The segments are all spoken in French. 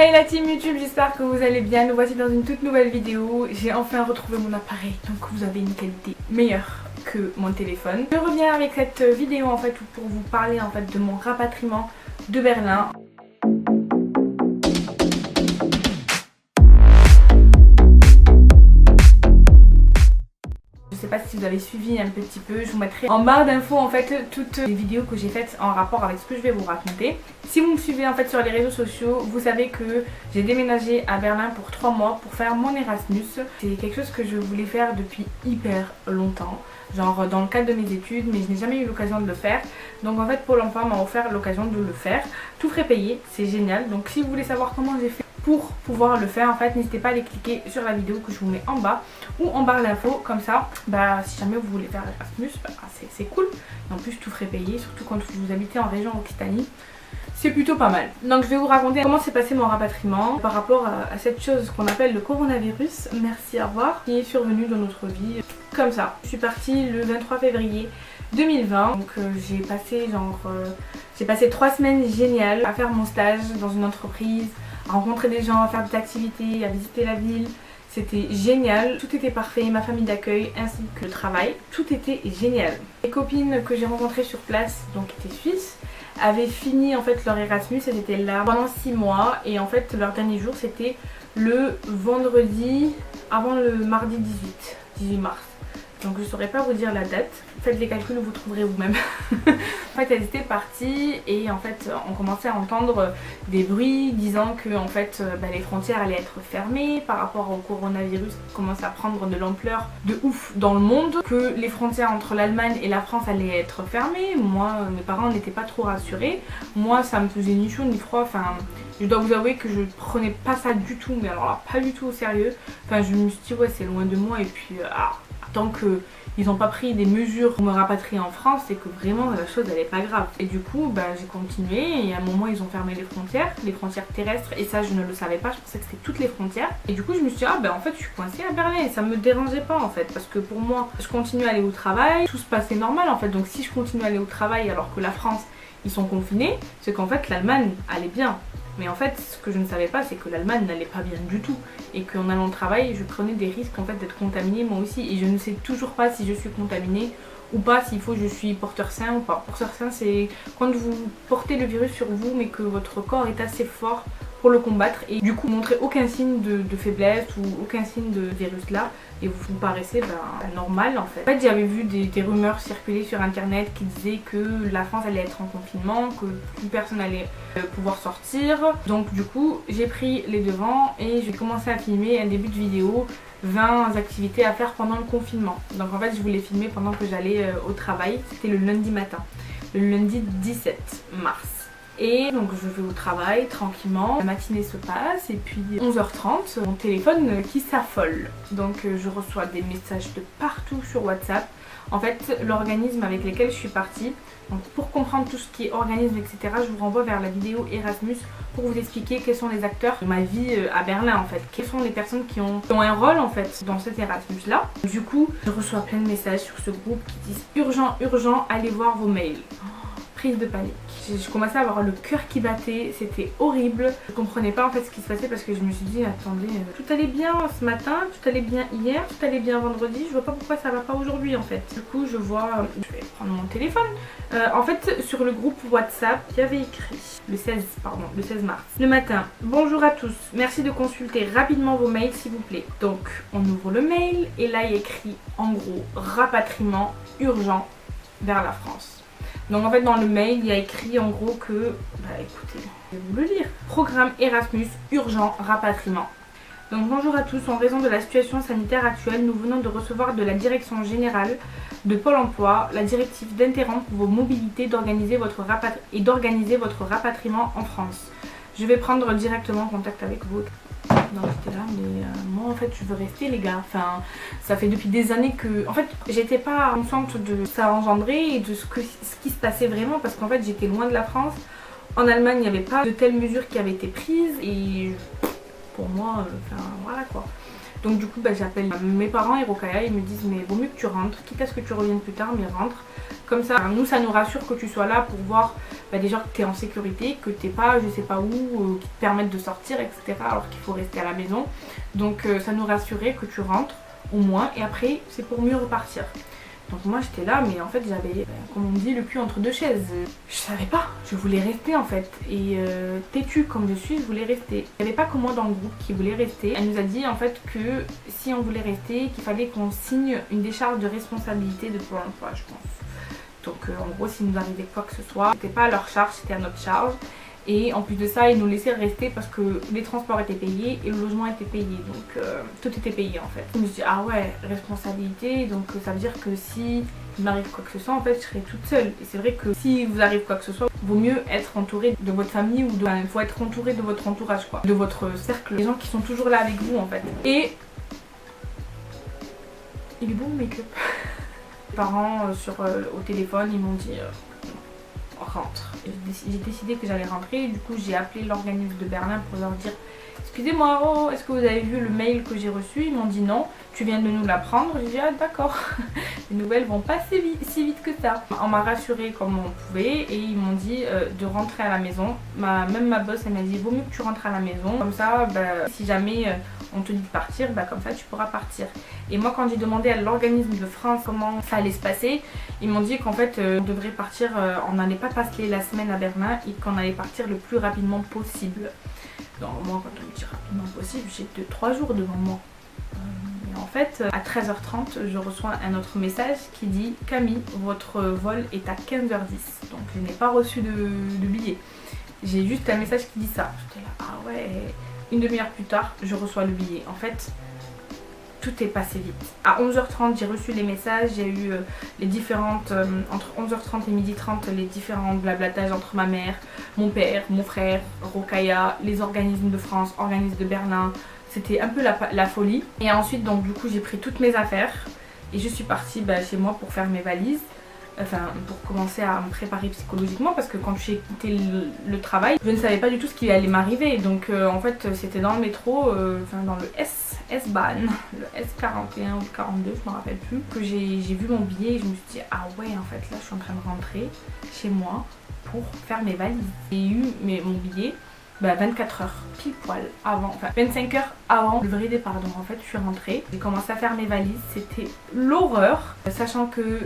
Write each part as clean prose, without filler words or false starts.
Hey la team YouTube, j'espère que vous allez bien. Nous voici dans une toute nouvelle vidéo. J'ai enfin retrouvé mon appareil, donc vous avez une qualité meilleure que mon téléphone. Je reviens avec cette vidéo en fait pour vous parler en fait de mon rapatriement de Berlin. Je sais pas si vous avez suivi un petit peu, je vous mettrai en barre d'infos en fait toutes les vidéos que j'ai faites en rapport avec ce que je vais vous raconter. Si vous me suivez en fait sur les réseaux sociaux, vous savez que j'ai déménagé à Berlin pour 3 mois pour faire mon Erasmus. C'est quelque chose que je voulais faire depuis hyper longtemps, genre dans le cadre de mes études, mais je n'ai jamais eu l'occasion de le faire. Donc en fait Pôle emploi m'a offert l'occasion de le faire, tout frais payé, c'est génial. Donc si vous voulez savoir comment j'ai fait pour pouvoir le faire, en fait n'hésitez pas à aller cliquer sur la vidéo que je vous mets en bas ou en barre d'infos, comme ça si jamais vous voulez faire l'Erasmus, c'est cool. Et en plus tout frais payé, surtout quand vous habitez en région Occitanie, c'est plutôt pas mal. Donc je vais vous raconter comment s'est passé mon rapatriement par rapport à cette chose qu'on appelle le coronavirus, merci au revoir, qui est survenu dans notre vie comme ça. Je suis partie le 23 février 2020, donc j'ai passé 3 semaines géniales à faire mon stage dans une entreprise, à rencontrer des gens, à faire des activités, à visiter la ville. C'était génial, tout était parfait, ma famille d'accueil ainsi que le travail, tout était génial. Les copines que j'ai rencontrées sur place, donc qui étaient suisses, avaient fini en fait leur Erasmus, elles étaient là pendant 6 mois et en fait leur dernier jour c'était le vendredi avant le mardi 18 mars. Donc je ne saurais pas vous dire la date, faites les calculs, vous trouverez vous-même. En fait elles étaient parties et en fait on commençait à entendre des bruits disant que en fait les frontières allaient être fermées par rapport au coronavirus qui commence à prendre de l'ampleur de ouf dans le monde, que les frontières entre l'Allemagne et la France allaient être fermées. Moi, mes parents n'étaient pas trop rassurés, moi ça me faisait ni chaud ni froid, enfin je dois vous avouer que je prenais pas ça du tout, mais alors là, pas du tout au sérieux. Enfin je me suis dit ouais c'est loin de moi et puis tant qu'ils n'ont pas pris des mesures pour me rapatrier en France, c'est que vraiment la chose elle est pas grave. Et du coup j'ai continué et à un moment ils ont fermé les frontières terrestres, et ça je ne le savais pas, je pensais que c'était toutes les frontières. Et du coup je me suis dit en fait je suis coincée à Berlin et ça me dérangeait pas en fait, parce que pour moi je continue à aller au travail, tout se passait normal en fait. Donc si je continue à aller au travail alors que la France ils sont confinés, c'est qu'en fait l'Allemagne allait bien. Mais en fait ce que je ne savais pas c'est que l'Allemagne n'allait pas bien du tout et qu'en allant au travail je prenais des risques en fait d'être contaminée moi aussi, et je ne sais toujours pas si je suis contaminée ou pas, s'il faut je suis porteur sain ou pas. Porteur sain c'est quand vous portez le virus sur vous mais que votre corps est assez fort pour le combattre et du coup vous montrez aucun signe de faiblesse ou aucun signe de virus là et vous paraissez normal en fait. En fait j'avais vu des rumeurs circuler sur internet qui disaient que la France allait être en confinement, que plus personne allait pouvoir sortir. Donc du coup j'ai pris les devants et j'ai commencé à filmer un début de vidéo 20 activités à faire pendant le confinement. Donc en fait je voulais filmer pendant que j'allais au travail, c'était le lundi matin, le lundi 17 mars. Et donc je vais au travail tranquillement, la matinée se passe et puis 11h30, mon téléphone qui s'affole. Donc je reçois des messages de partout sur WhatsApp. En fait l'organisme avec lequel je suis partie, donc pour comprendre tout ce qui est organisme etc, je vous renvoie vers la vidéo Erasmus pour vous expliquer quels sont les acteurs de ma vie à Berlin en fait. Quelles sont les personnes qui ont un rôle en fait dans cet Erasmus là. Du coup je reçois plein de messages sur ce groupe qui disent urgent, urgent, allez voir vos mails. Prise de panique. Je commençais à avoir le cœur qui battait, c'était horrible. Je comprenais pas en fait ce qui se passait parce que je me suis dit attendez, tout allait bien ce matin, tout allait bien hier, tout allait bien vendredi, je vois pas pourquoi ça va pas aujourd'hui en fait. Du coup je vais prendre mon téléphone. En fait sur le groupe WhatsApp il y avait écrit le 16 mars. Le matin, bonjour à tous, merci de consulter rapidement vos mails s'il vous plaît. Donc on ouvre le mail et là il y a écrit en gros rapatriement urgent vers la France. Donc en fait dans le mail il y a écrit en gros que, écoutez, je vais vous le lire. Programme Erasmus urgent rapatriement. Donc bonjour à tous, en raison de la situation sanitaire actuelle, nous venons de recevoir de la direction générale de Pôle emploi la directive d'interrompre vos mobilités et d'organiser votre rapatriement en France. Je vais prendre directement contact avec vous. Non j'étais là mais moi en fait je veux rester les gars, enfin ça fait depuis des années que en fait j'étais pas consciente de ça engendré et de ce qui se passait vraiment, parce qu'en fait j'étais loin de la France. En Allemagne il n'y avait pas de telles mesures qui avaient été prises et pour moi voilà quoi. Donc du coup j'appelle mes parents et Rokaya, ils me disent mais vaut mieux que tu rentres, quitte à ce que tu reviennes plus tard, mais rentre. Comme ça, nous ça nous rassure que tu sois là pour voir déjà que tu es en sécurité, que tu n'es pas je sais pas où, qui te permettent de sortir, etc. alors qu'il faut rester à la maison. Donc ça nous rassurait que tu rentres au moins et après c'est pour mieux repartir. Donc moi j'étais là mais en fait j'avais, comme on dit, le cul entre deux chaises. Je savais pas, je voulais rester en fait. Et têtue comme je suis, je voulais rester. Il n'y avait pas que moi dans le groupe qui voulait rester. Elle nous a dit en fait que si on voulait rester, qu'il fallait qu'on signe une décharge de responsabilité de Pôle emploi, je pense. Donc en gros s'il nous arrivait quoi que ce soit, c'était pas à leur charge, c'était à notre charge. Et en plus de ça, ils nous laissaient rester parce que les transports étaient payés et le logement était payé. Donc tout était payé en fait. Je me suis dit, ah ouais, responsabilité. Donc ça veut dire que si il m'arrive quoi que ce soit, en fait, je serai toute seule. Et c'est vrai que si vous arrive quoi que ce soit, vaut mieux être entouré de votre famille ou il faut être entouré de votre entourage, quoi. De votre cercle. Les gens qui sont toujours là avec vous en fait. Et il est bon le make-up. Les parents au téléphone, ils m'ont dit... rentre. J'ai décidé que j'allais rentrer, du coup j'ai appelé l'organisme de Berlin pour leur dire excusez-moi, oh, est-ce que vous avez vu le mail que j'ai reçu? Ils m'ont dit non, tu viens de nous l'apprendre. J'ai dit ah d'accord, les nouvelles vont pas si vite que ça. On m'a rassurée comme on pouvait et ils m'ont dit de rentrer à la maison. Même ma boss elle m'a dit vaut mieux que tu rentres à la maison, comme ça si jamais on te dit de partir, comme ça tu pourras partir. Et moi quand j'ai demandé à l'organisme de France comment ça allait se passer, ils m'ont dit qu'en fait on devrait partir, on n'allait pas passer la semaine à Berlin et qu'on allait partir le plus rapidement possible. Donc moi quand on me dit rapidement possible, j'ai 2-3 jours devant moi. Et en fait à 13h30 je reçois un autre message qui dit Camille, votre vol est à 15h10. Donc je n'ai pas reçu de billet. J'ai juste un message qui dit ça. J'étais là, ah ouais. Une demi-heure plus tard, je reçois le billet. En fait, tout est passé vite. À 11h30, j'ai reçu les messages. J'ai eu les différentes... entre 11h30 et 12h30, les différents blablatages entre ma mère, mon père, mon frère, Rokaya, les organismes de France, organismes de Berlin. C'était un peu la folie. Et ensuite, donc du coup, j'ai pris toutes mes affaires. Et je suis partie chez moi pour faire mes valises. Enfin, pour commencer à me préparer psychologiquement parce que quand j'ai quitté le travail, je ne savais pas du tout ce qui allait m'arriver. Donc en fait c'était dans le métro, dans le S-Bahn, le S41 ou le 42, je me rappelle plus, que j'ai vu mon billet et je me suis dit ah ouais en fait là je suis en train de rentrer chez moi pour faire mes valises. J'ai eu mon billet 24 heures pile poil avant, enfin 25 heures avant le vrai départ. Donc en fait je suis rentrée, j'ai commencé à faire mes valises, c'était l'horreur, sachant que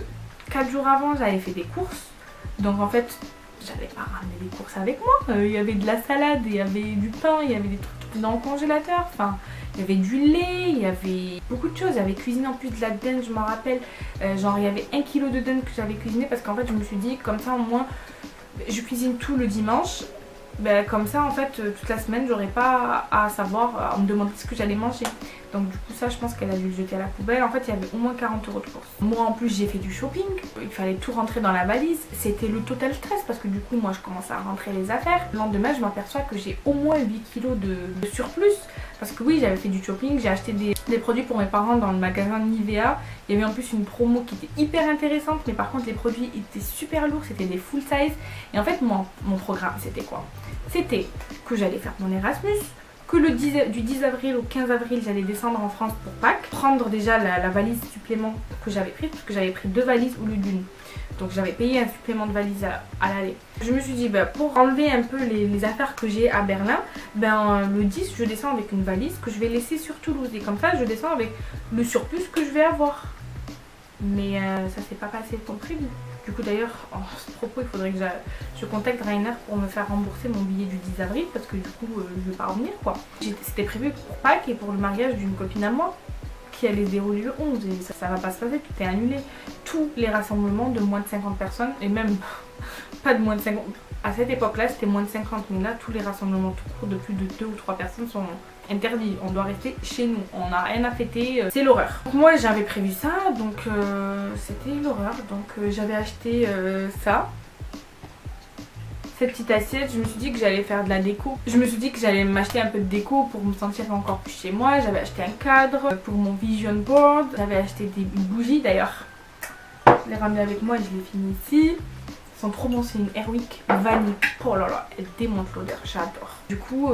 4 jours avant j'avais fait des courses, donc en fait j'avais pas ramené des courses avec moi. Il y avait de la salade, il y avait du pain, il y avait des trucs dans le congélateur, enfin il y avait du lait, il y avait beaucoup de choses. J'avais cuisiné en plus de la dinde, je m'en rappelle, genre il y avait 1 kg de dinde que j'avais cuisiné parce qu'en fait je me suis dit comme ça au moins je cuisine tout le dimanche. Comme ça en fait toute la semaine j'aurais pas à savoir, à me demander ce que j'allais manger. Donc du coup ça je pense qu'elle a dû le jeter à la poubelle. En fait il y avait au moins 40 € de courses. Moi en plus j'ai fait du shopping, il fallait tout rentrer dans la valise. C'était le total stress parce que du coup moi je commençais à rentrer les affaires. Le lendemain je m'aperçois que j'ai au moins 8 kg de surplus. Parce que oui j'avais fait du shopping, j'ai acheté des produits pour mes parents dans le magasin Nivea. Il y avait en plus une promo qui était hyper intéressante, mais par contre les produits étaient super lourds, c'était des full size. Et en fait mon programme c'était quoi? C'était que j'allais faire mon Erasmus, que du 10 avril au 15 avril j'allais descendre en France pour Pâques, prendre déjà la valise supplément que j'avais prise, parce que j'avais pris 2 valises au lieu d'une. Donc j'avais payé un supplément de valise à l'aller. Je me suis dit pour enlever un peu les affaires que j'ai à Berlin, le 10 je descends avec une valise que je vais laisser sur Toulouse. Et comme ça je descends avec le surplus que je vais avoir. Mais ça s'est pas passé comme prévu. Du coup d'ailleurs, en ce propos, il faudrait que je contacte Rainer pour me faire rembourser mon billet du 10 avril parce que du coup je vais pas revenir quoi. C'était prévu pour Pâques et pour le mariage d'une copine à moi qui allait se dérouler le 11 et ça va pas se passer, tout est annulé. Tous les rassemblements de moins de 50 personnes et même pas de moins de 50, à cette époque là c'était moins de 50, mais là tous les rassemblements tout court de plus de 2 ou 3 personnes sont interdits, on doit rester chez nous, on n'a rien à fêter, c'est l'horreur. Moi j'avais prévu ça, donc c'était l'horreur, donc j'avais acheté ça, cette petite assiette. Je me suis dit que j'allais faire de la déco, je me suis dit que j'allais m'acheter un peu de déco pour me sentir encore plus chez moi. J'avais acheté un cadre pour mon vision board, j'avais acheté des bougies d'ailleurs, je l'ai ramené avec moi et je l'ai fini ici. Ce sont trop bons, c'est une Airwick vanille. Oh là là, elle démonte l'odeur, j'adore. Du coup,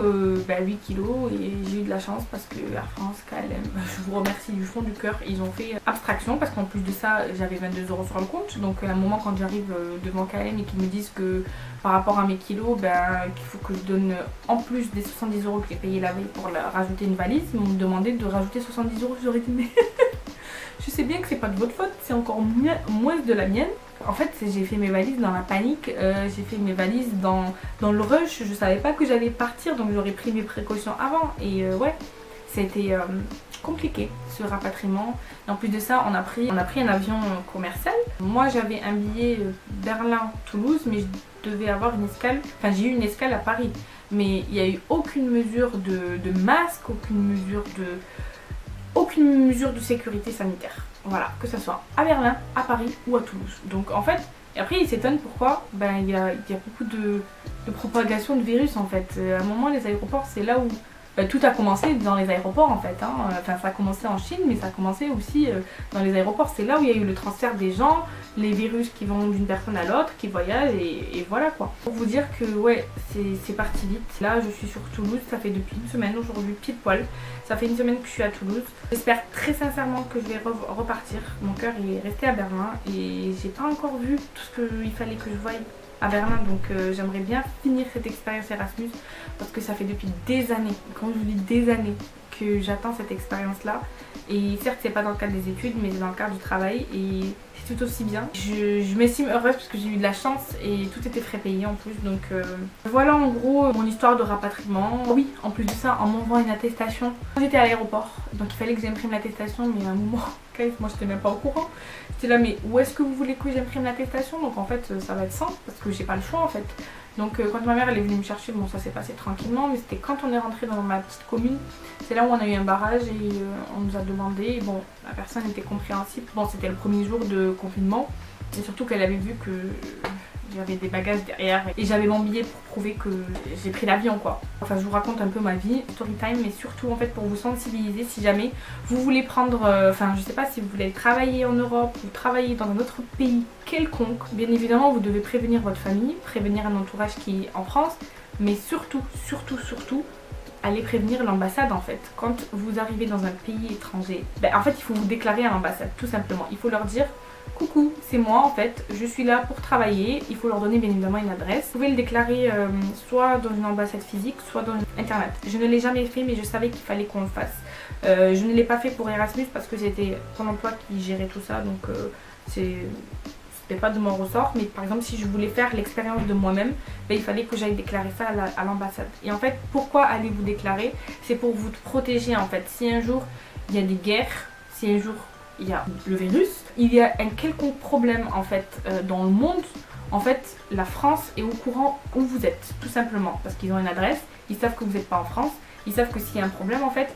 8 kilos et j'ai eu de la chance parce que Air France, KLM, je vous remercie du fond du cœur. Ils ont fait abstraction parce qu'en plus de ça, j'avais 22 € sur le compte. Donc à un moment quand j'arrive devant KLM et qu'ils me disent que par rapport à mes kilos, qu'il faut que je donne en plus des 70 € que j'ai payé la veille pour rajouter une valise, ils m'ont demandé de rajouter 70 €. J'aurais dit mais je sais bien que c'est pas de votre faute, c'est encore moins de la mienne. En fait, j'ai fait mes valises dans la panique, j'ai fait mes valises dans le rush, je savais pas que j'allais partir, donc j'aurais pris mes précautions avant. Et ouais, c'était compliqué ce rapatriement. Et en plus de ça, on a pris un avion commercial. Moi, j'avais un billet Berlin-Toulouse, mais je devais avoir une escale, enfin j'ai eu une escale à Paris. Mais il n'y a eu aucune mesure de masque, aucune mesure de sécurité sanitaire. Voilà, que ce soit à Berlin, à Paris ou à Toulouse. Donc en fait, et après ils s'étonnent pourquoi il y a beaucoup de propagation de virus en fait. À un moment, les aéroports, c'est là où tout a commencé dans les aéroports en fait. Enfin, ça a commencé en Chine, mais ça a commencé aussi dans les aéroports. C'est là où il y a eu le transfert des gens, les virus qui vont d'une personne à l'autre, qui voyagent et voilà quoi. Pour vous dire que ouais, c'est parti vite. Là, je suis sur Toulouse, ça fait depuis une semaine aujourd'hui, pile poil. Ça fait une semaine que je suis à Toulouse. J'espère très sincèrement que je vais repartir. Mon cœur est resté à Berlin et j'ai pas encore vu tout ce qu'il fallait que je voie à Berlin, donc j'aimerais bien finir cette expérience Erasmus parce que ça fait depuis des années, quand je vous dis des années, que j'attends cette expérience là. Et certes c'est pas dans le cadre des études mais c'est dans le cadre du travail et c'est tout aussi bien. Je m'estime heureuse parce que j'ai eu de la chance et tout était frais payé en plus, donc voilà en gros mon histoire de rapatriement. Oui, en plus de ça, en m'envoyant une attestation, j'étais à l'aéroport donc il fallait que j'imprime l'attestation, mais à un moment moi j'étais même pas au courant. J'étais là mais où est-ce que vous voulez que j'imprime l'attestation? Donc en fait ça va être simple parce que j'ai pas le choix en fait. Donc quand ma mère elle est venue me chercher, bon ça s'est passé tranquillement, mais c'était quand on est rentré dans ma petite commune, c'est là où on a eu un barrage et on nous a demandé, et bon la personne était compréhensible, bon c'était le premier jour de confinement et surtout qu'elle avait vu que j'avais des bagages derrière et j'avais mon billet pour prouver que j'ai pris l'avion quoi. Enfin je vous raconte un peu ma vie, story time, mais surtout en fait pour vous sensibiliser si jamais vous voulez prendre, enfin je sais pas si vous voulez travailler en Europe ou travailler dans un autre pays quelconque, bien évidemment vous devez prévenir votre famille, prévenir un entourage qui est en France, mais surtout allez prévenir l'ambassade en fait. Quand vous arrivez dans un pays étranger, en fait il faut vous déclarer à l'ambassade tout simplement, il faut leur dire coucou, c'est moi en fait, je suis là pour travailler. Il faut leur donner bien évidemment une adresse. Vous pouvez le déclarer soit dans une ambassade physique, soit dans internet. Je ne l'ai jamais fait mais je savais qu'il fallait qu'on le fasse. Je ne l'ai pas fait pour Erasmus parce que c'était Pôle emploi qui gérait tout ça, donc c'était pas de mon ressort. Mais par exemple si je voulais faire l'expérience de moi-même, il fallait que j'aille déclarer ça à l'ambassade. Et en fait pourquoi allez-vous déclarer? C'est pour vous protéger en fait. Si un jour il y a des guerres, si un jour il y a le virus, il y a un quelconque problème en fait dans le monde, en fait la France est au courant où vous êtes, tout simplement, parce qu'ils ont une adresse, ils savent que vous n'êtes pas en France, ils savent que s'il y a un problème en fait,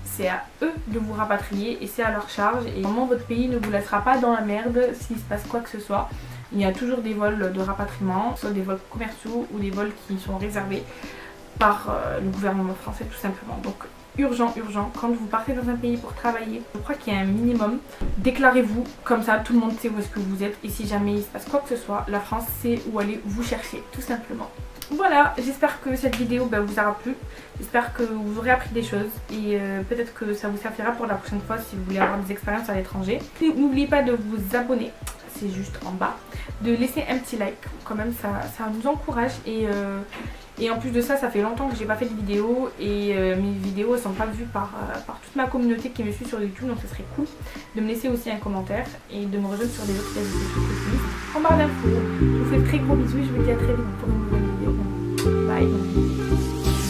c'est à eux de vous rapatrier et c'est à leur charge et vraiment votre pays ne vous laissera pas dans la merde s'il se passe quoi que ce soit. Il y a toujours des vols de rapatriement, soit des vols commerciaux ou des vols qui sont réservés par le gouvernement français tout simplement. Donc urgent, quand vous partez dans un pays pour travailler, je crois qu'il y a un minimum, déclarez-vous, comme ça tout le monde sait où est-ce que vous êtes et si jamais il se passe quoi que ce soit, la France sait où aller vous chercher, tout simplement. Voilà, j'espère que cette vidéo vous aura plu, j'espère que vous aurez appris des choses et peut-être que ça vous servira pour la prochaine fois si vous voulez avoir des expériences à l'étranger. N'oubliez pas de vous abonner, c'est juste en bas, de laisser un petit like, quand même ça nous encourage et en plus de ça, ça fait longtemps que j'ai pas fait de vidéos et mes vidéos ne sont pas vues par toute ma communauté qui me suit sur YouTube, donc ce serait cool de me laisser aussi un commentaire et de me rejoindre sur les autres réseaux sociaux aussi en barre d'infos. Je vous fais de très gros bisous et je vous dis à très vite pour une nouvelle vidéo. Bye.